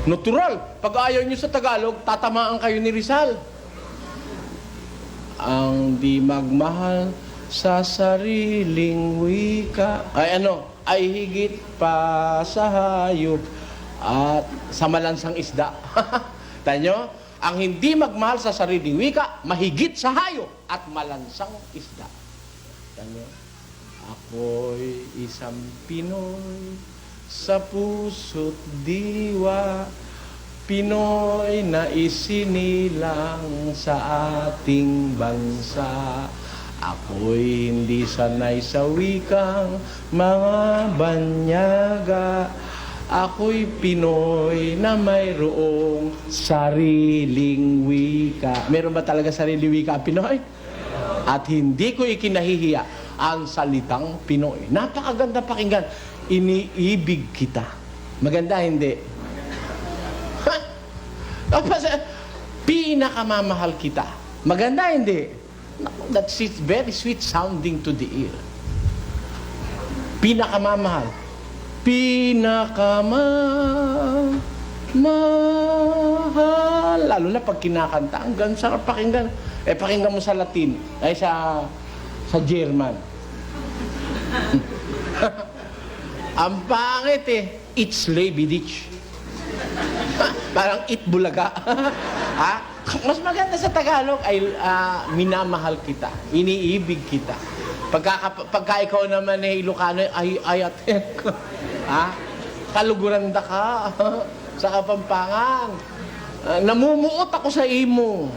[SPEAKER 2] Natural. Pag ayaw nyo sa Tagalog, tatamaan kayo ni Rizal. Ang di magmahal sa sariling wika ay higit pa sa hayop at sa malansang isda. Tanyo, ang hindi magmahal sa sariling wika, mahigit sa hayop at malansang isda. Tanyo, Ako'y isang Pinoy sa puso't diwa, Pinoy na isinilang sa ating bansa. Ako'y hindi sanay sa wikang mga banyaga. Ako'y Pinoy na mayroong sariling wika. Meron ba talaga sariling wika ang Pinoy? At hindi ko ikinahihiya ang salitang Pinoy. Napakaganda pakinggan. Iniibig kita. Maganda, hindi? Tapos, pinakamamahal kita. Maganda, hindi? That's it, very sweet sounding to the ear. Pinakamamahal. Pinakamahal. Lalo na pag kinakanta, hanggang sarap pakinggan. Pakinggan mo sa Latin, ay sa German. Ang pangit It's Lebidich. Parang it bulaga. Ha? Mas maganda sa Tagalog ay minamahal kita, iniibig kita. Pagka ikaw naman Ilocano, ay aten ko. Ha? Kaluguranda ka sa Kapampangan. Namumuot ako sa imo.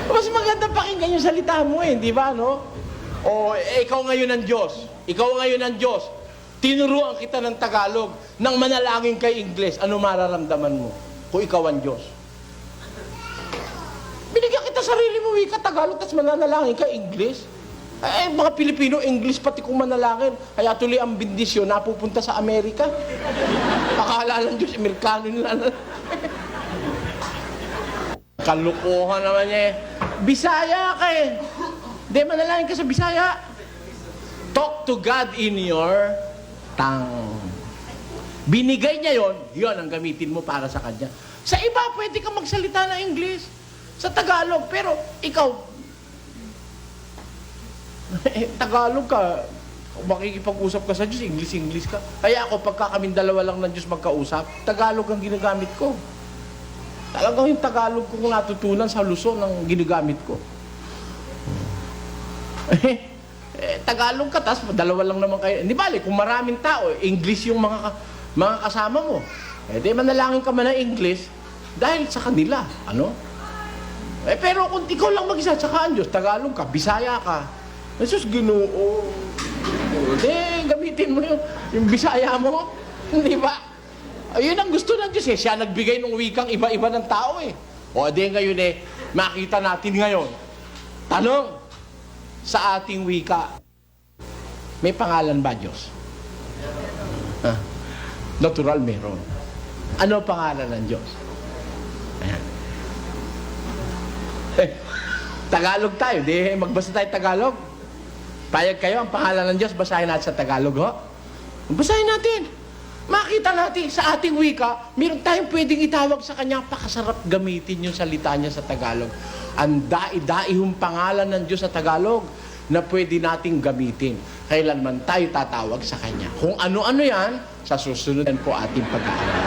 [SPEAKER 2] Mas maganda pakinggan yung salita mo di ba, no? O, ikaw ngayon ang Diyos. Ikaw ngayon ang Diyos. Tinuruan kita ng Tagalog nang manalangin kay Ingles. Ano mararamdaman mo kung ikaw ang Diyos? Binigyan kita sarili mo wika Tagalog tapos mananalangin kay Ingles. Mga Pilipino, English pati kung manalangin. Kaya tuloy ang bendisyon napupunta sa Amerika. Akala ng Diyos, Amerikano nila. Kalukuhan naman niya Bisaya ka Di manalangin ka sa Bisaya. Talk to God in your tongue. Binigay niya yon ang gamitin mo para sa Kanya. Sa iba, pwede ka magsalita ng English, sa Tagalog, pero ikaw, Tagalog ka, makikipag-usap ka sa Diyos, English ka. Kaya ako, pagka kaming dalawa lang ng Diyos magkausap, Tagalog ang ginagamit ko. Talagang yung Tagalog ko kung natutunan sa Luzon ang ginagamit ko. Tagalog ka, tapos dalawa lang naman kayo. Hindi bali, kung maraming tao, English yung mga kasama mo. Di manalangin ka man ng English dahil sa kanila. Ano? Pero kung ikaw lang mag-isa, tsaka ang Diyos, Tagalog ka, Bisaya ka, Jesus, Ginoo. Di, gamitin mo yung Bisaya mo. Di ba? Ayun ang gusto ng Diyos Siya nagbigay ng wikang iba-iba ng tao O di ngayon makita natin ngayon. Tanong, sa ating wika, may pangalan ba Diyos? Natural meron. Ano pangalan ng Diyos? Ayan. Tagalog tayo. Di, magbasa tayo Tagalog. Payag kayo, ang pangalan ng Diyos, basahin natin sa Tagalog, ho? Basahin natin. Makita natin sa ating wika, meron tayong pwedeng itawag sa Kanya, pakasarap gamitin yung salita niya sa Tagalog. Ang dai-daihong pangalan ng Diyos sa Tagalog na pwede nating gamitin. Kailanman tayo tatawag sa Kanya. Kung ano-ano yan, sa susunod po ating pag-aaral.